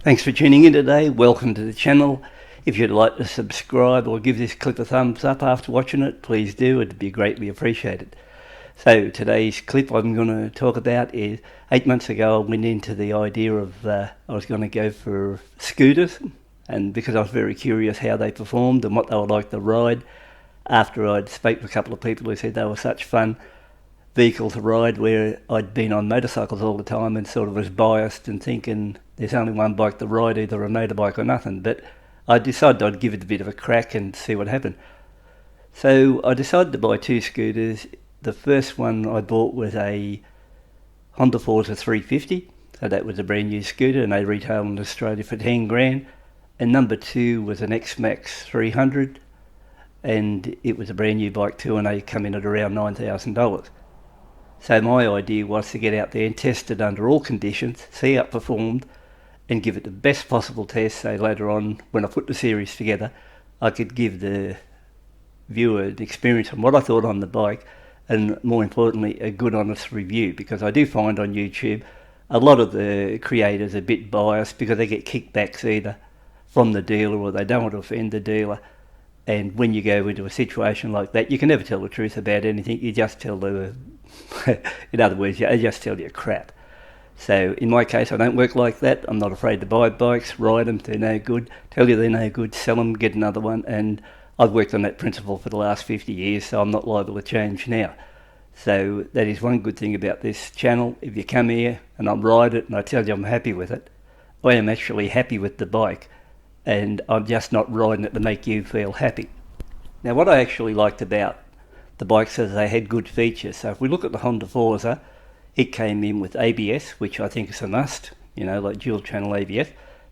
Thanks for tuning in today. Welcome to the channel. If you'd like to subscribe or give this clip a thumbs up after watching it, please do. It'd be greatly appreciated. So today's clip I'm going to talk about is 8 months ago I went into the idea of I was going to go for scooters, and because I was very curious how they performed and what they were like to ride, after I'd spoke to a couple of people who said they were such fun vehicle to ride, where I'd been on motorcycles all the time and sort of was biased and thinking there's only one bike to ride, either a motorbike or nothing. But I decided I'd give it a bit of a crack and see what happened. So I decided to buy two scooters. The first one I bought was a Honda Forza 350, so that was a brand new scooter and they retail in Australia for 10 grand. And number two was an X-Max 300, and it was a brand new bike too, and they come in at around $9,000. So my idea was to get out there and test it under all conditions, see how it performed, and give it the best possible test, so later on, when I put the series together, I could give the viewer an experience on what I thought on the bike, and more importantly, a good honest review, because I do find on YouTube a lot of the creators are a bit biased because they get kickbacks either from the dealer or they don't want to offend the dealer. And when you go into a situation like that, you can never tell the truth about anything. You just tell the, in other words, I just tell you crap. So in my case, I don't work like that. I'm not afraid to buy bikes, ride them, they're no good, tell you they're no good, sell them, get another one. And I've worked on that principle for the last 50 years, so I'm not liable to change now. So that is one good thing about this channel. If you come here and I ride it and I tell you I'm happy with it, I am actually happy with the bike. And I'm just not riding it to make you feel happy. Now what I actually liked about the bikes is they had good features. So if we look at the Honda Forza, it came in with ABS, which I think is a must, like dual channel ABS,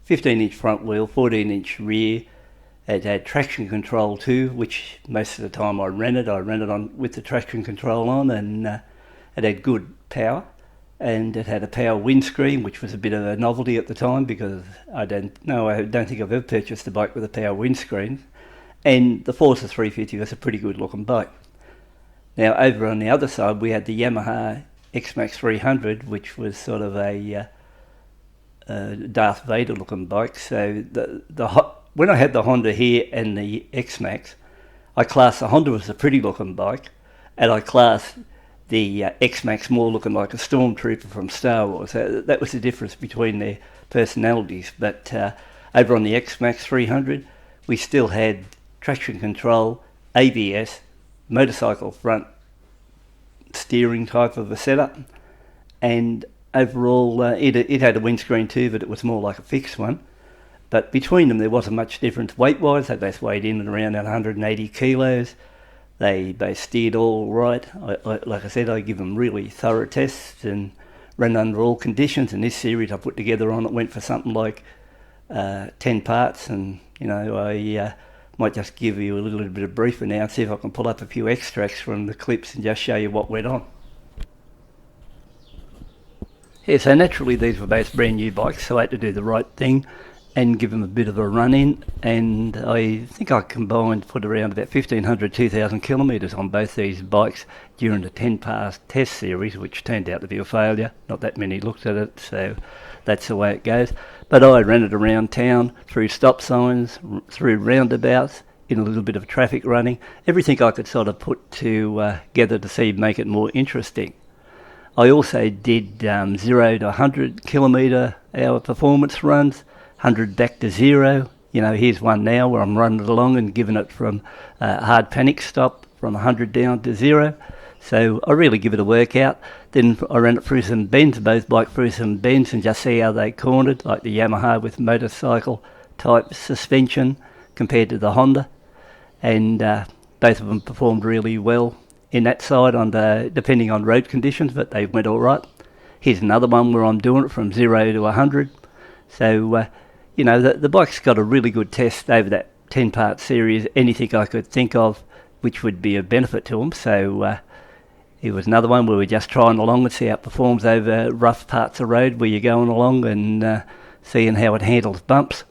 15-inch front wheel, 14-inch rear. It had traction control too, which most of the time I ran it on with the traction control on, and it had good power. And it had a power windscreen, which was a bit of a novelty at the time because I don't think I've ever purchased a bike with a power windscreen. And the Forza 350 was a pretty good looking bike. Now over on the other side we had the Yamaha X-Max 300, which was sort of a Darth Vader looking bike. So when I had the Honda here and the X-Max, I classed the Honda as a pretty looking bike, and I classed the X-Max more looking like a stormtrooper from Star Wars. That was the difference between their personalities. But over on the X-Max 300, we still had traction control, ABS, motorcycle front steering type of a setup, and overall it had a windscreen too, but it was more like a fixed one. But between them there wasn't much difference weight-wise. They both weighed in at around 180 kilos. They both steered all right. Like I said, I give them really thorough tests and ran under all conditions. And this series I put together on it went for something like 10 parts. And I might just give you a little bit of briefer now and see if I can pull up a few extracts from the clips and just show you what went on. Yeah, so naturally these were both brand new bikes, so I had to do the right thing and give them a bit of a run in, and I think I combined put around about 1,500, 2,000 kilometres on both these bikes during the 10-part test series, which turned out to be a failure. Not that many looked at it, so that's the way it goes. But I ran it around town, through stop signs, through roundabouts, in a little bit of traffic running, everything I could sort of put together to make it more interesting. I also did 0 to 100 kilometre hour performance runs, 100 back to 0. Here's one now where I'm running it along and giving it from hard panic stop from 100 down to 0. So I really give it a workout. Then I ran it through some bends, both bikes through some bends, and just see how they cornered, like the Yamaha with motorcycle type suspension compared to the Honda. And both of them performed really well in that side, depending on road conditions, but they went all right. Here's another one where I'm doing it from 0 to 100. So the bike's got a really good test over that 10-part series, anything I could think of which would be a benefit to them. So it was another one where we're just trying along and see how it performs over rough parts of road where you're going along, and seeing how it handles bumps.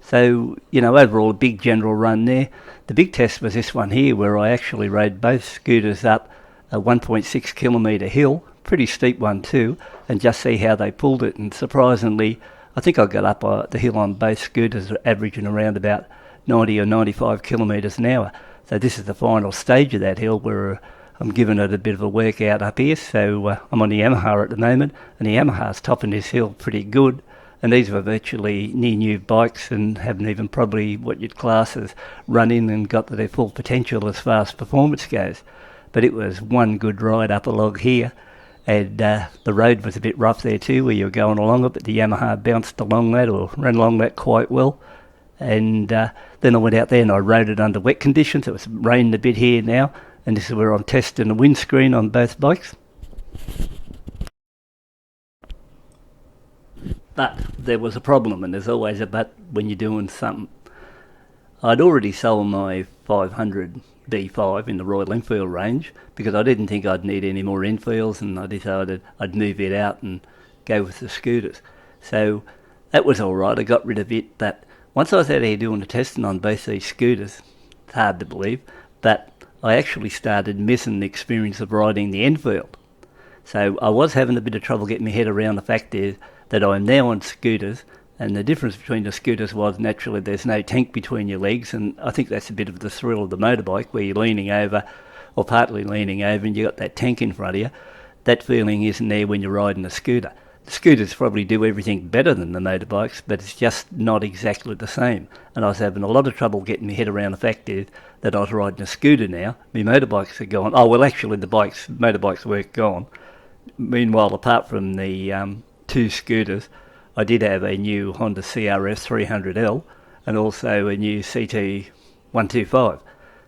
So, overall a big general run there. The big test was this one here, where I actually rode both scooters up a 1.6 kilometre hill, pretty steep one too, and just see how they pulled it. And surprisingly, I think I got up the hill on both scooters averaging around about 90 or 95 kilometres an hour. So this is the final stage of that hill where I'm giving it a bit of a workout up here. So I'm on the Yamaha at the moment, and the Yamaha's topping this hill pretty good. And these were virtually near new bikes and haven't even probably what you'd class as run in and got to their full potential as far as performance goes. But it was one good ride up a log here, and the road was a bit rough there too where you were going along it, but the Yamaha bounced along that or ran along that quite well. And then I went out there and I rode it under wet conditions. It was raining a bit here now, and this is where I'm testing the windscreen on both bikes. But there was a problem, and there's always a but when you're doing something. I'd already sold my 500 B5 in the Royal Enfield range because I didn't think I'd need any more Enfields, and I decided I'd move it out and go with the scooters. So that was alright, I got rid of it, but once I was out here doing the testing on both these scooters, it's hard to believe, but I actually started missing the experience of riding the Enfield. So I was having a bit of trouble getting my head around the fact is that I'm now on scooters, and the difference between the scooters was naturally there's no tank between your legs, and I think that's a bit of the thrill of the motorbike where you're leaning over, or partly leaning over, and you got that tank in front of you. That feeling isn't there when you're riding a scooter. The scooters probably do everything better than the motorbikes, but it's just not exactly the same. And I was having a lot of trouble getting my head around the fact is that I was riding a scooter now. My motorbikes are gone. Oh, well, actually the motorbikes were gone. Meanwhile, apart from the two scooters, I did have a new Honda CRF 300L and also a new CT 125.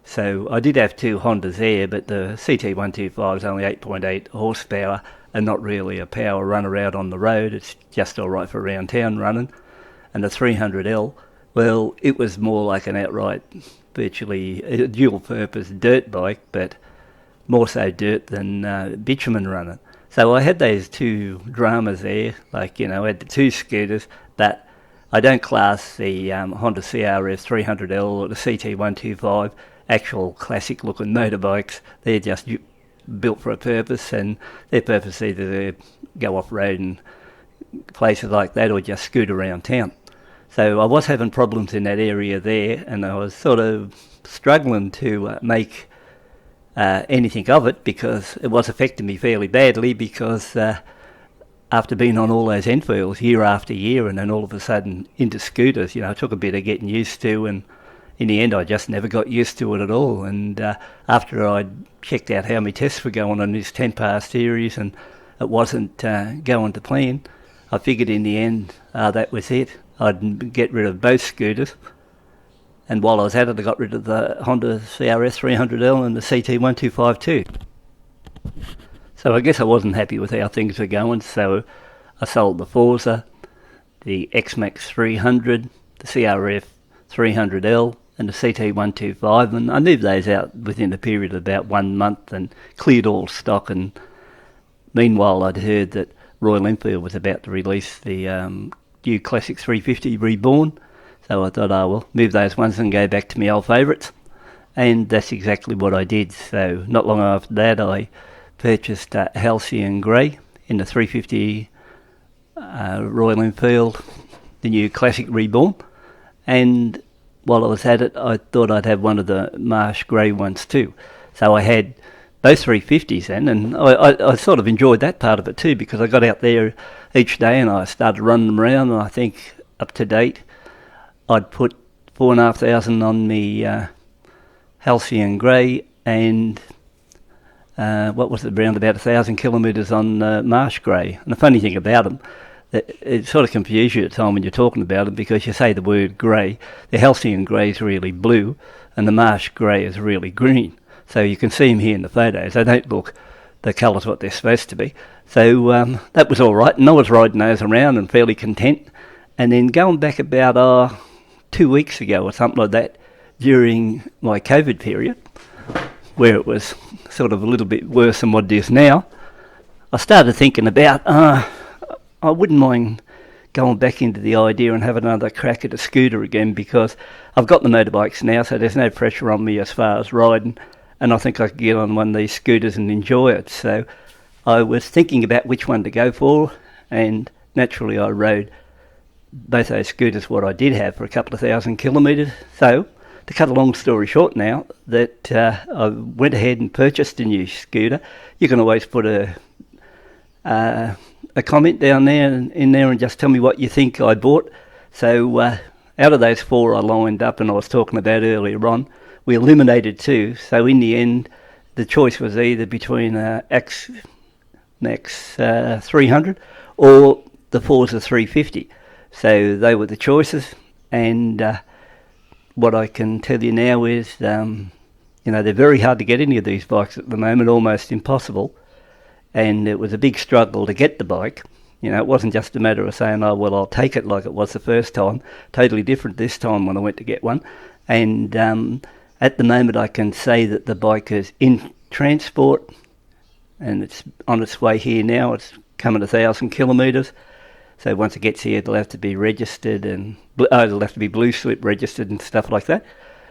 So I did have two Hondas there, but the CT 125 is only 8.8 horsepower and not really a power runner out on the road. It's just alright for around town running. And the 300L, well, it was more like an outright, virtually a dual purpose dirt bike, but more so dirt than bitumen running. So I had those two dramas there, like, I had the two scooters, but I don't class the Honda CRF 300L or the CT 125 actual classic looking motorbikes. They're just built for a purpose, and their purpose either to go off-road and places like that or just scoot around town. So I was having problems in that area there, and I was sort of struggling to make anything of it because it was affecting me fairly badly because after being on all those Enfields year after year and then all of a sudden into scooters, it took a bit of getting used to, and in the end I just never got used to it at all. And after I'd checked out how my tests were going on this 10-part series and it wasn't going to plan, I figured in the end that was it. I'd get rid of both scooters. And while I was at it, I got rid of the Honda CRS 300L and the CT 125 too. So I guess I wasn't happy with how things were going, so I sold the Forza, the X-Max 300, the CRF 300L and the CT 125, and I moved those out within a period of about 1 month and cleared all stock. And meanwhile I'd heard that Royal Enfield was about to release the new Classic 350 Reborn. So I thought, move those ones and go back to my old favourites. And that's exactly what I did. So not long after that, I purchased Halcyon Grey in the 350 Royal Enfield, the new Classic Reborn. And while I was at it, I thought I'd have one of the Marsh Grey ones too. So I had both 350s then, and I sort of enjoyed that part of it too because I got out there each day and I started running them around, and I think up to date, I'd put 4,500 on me Halcyon Grey and around about 1,000 kilometres on Marsh Grey. And the funny thing about them, it sort of confuses you at the time when you're talking about them because you say the word grey. The Halcyon Grey is really blue and the Marsh Grey is really green. So you can see them here in the photos. They don't look the colours what they're supposed to be. So that was all right, and I was riding those around and fairly content. And then going back about 2 weeks ago or something like that, during my COVID period, where it was sort of a little bit worse than what it is now, I started thinking about, I wouldn't mind going back into the idea and have another crack at a scooter again, because I've got the motorbikes now, so there's no pressure on me as far as riding, and I think I could get on one of these scooters and enjoy it. So I was thinking about which one to go for, and naturally I rode both those scooters what I did have for a couple of thousand kilometres. So, to cut a long story short now, that I went ahead and purchased a new scooter. You can always put a comment down there in there and just tell me what you think I bought. So out of those four I lined up and I was talking about earlier on, we eliminated two. So in the end, the choice was either between X-Max 300 or the Forza 350. So they were the choices, and what I can tell you now is, they're very hard to get any of these bikes at the moment, almost impossible. And it was a big struggle to get the bike. It wasn't just a matter of saying, oh, well, I'll take it like it was the first time. Totally different this time when I went to get one. And at the moment I can say that the bike is in transport and it's on its way here now. It's coming 1,000 kilometres. So once it gets here, it'll have to be registered and it'll have to be blue slip registered and stuff like that.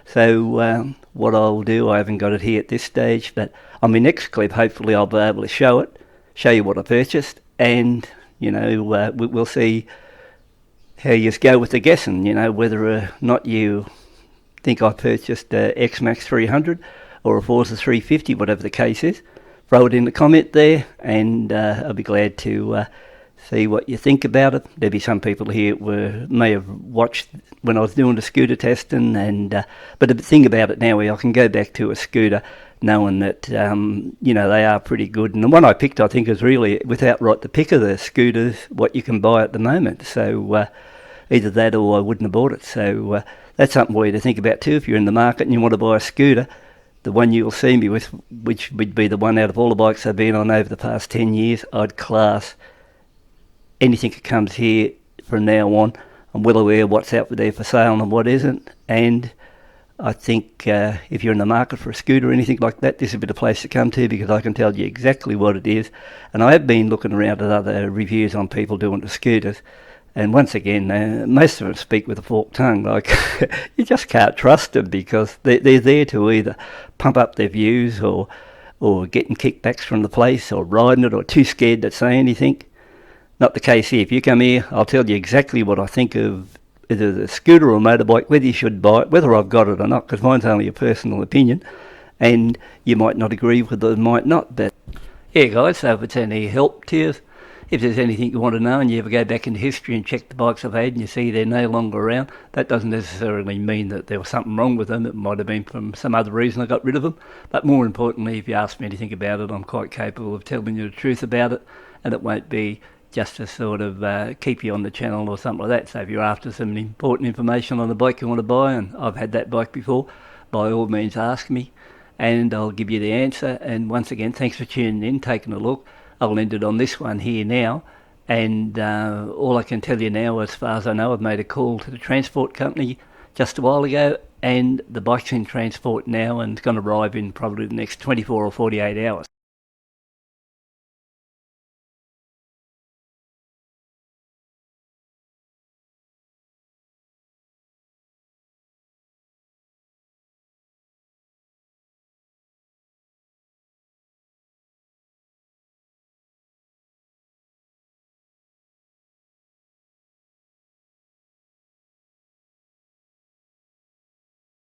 So what I'll do, I haven't got it here at this stage, but on my next clip, hopefully I'll be able to show you what I purchased, and we'll see how you go with the guessing. Whether or not you think I purchased a X-Max 300 or a Forza 350, whatever the case is. Throw it in the comment there, and I'll be glad to see what you think about it. There'll be some people here may have watched when I was doing the scooter testing, but the thing about it now is I can go back to a scooter knowing that they are pretty good. And the one I picked, I think, is really without right the pick of the scooters what you can buy at the moment. So either that or I wouldn't have bought it. So that's something for you to think about too. If you're in the market and you want to buy a scooter, the one you'll see me with, which would be the one out of all the bikes I've been on over the past 10 years, I'd class anything that comes here from now on. I'm well aware what's out there for sale and what isn't, and I think if you're in the market for a scooter or anything like that, this would be the place to come to, because I can tell you exactly what it is. And I have been looking around at other reviews on people doing the scooters, and once again, most of them speak with a forked tongue. Like, you just can't trust them, because they're there to either pump up their views or getting kickbacks from the place or riding it or too scared to say anything. Not the case here. If you come here, I'll tell you exactly what I think of either the scooter or motorbike, whether you should buy it, whether I've got it or not, because mine's only a personal opinion, and you might not agree with it, might not. But yeah, guys, so if it's any help to you, if there's anything you want to know and you ever go back into history and check the bikes I've had and you see they're no longer around, that doesn't necessarily mean that there was something wrong with them. It might have been from some other reason I got rid of them. But more importantly, if you ask me anything about it, I'm quite capable of telling you the truth about it, and it won't be just to sort of keep you on the channel or something like that. So if you're after some important information on the bike you want to buy, and I've had that bike before, by all means ask me and I'll give you the answer. And once again, thanks for tuning in, taking a look. I'll end it on this one here now, and all I can tell you now, as far as I know, I've made a call to the transport company just a while ago, and the bike's in transport now and it's going to arrive in probably the next 24 or 48 hours.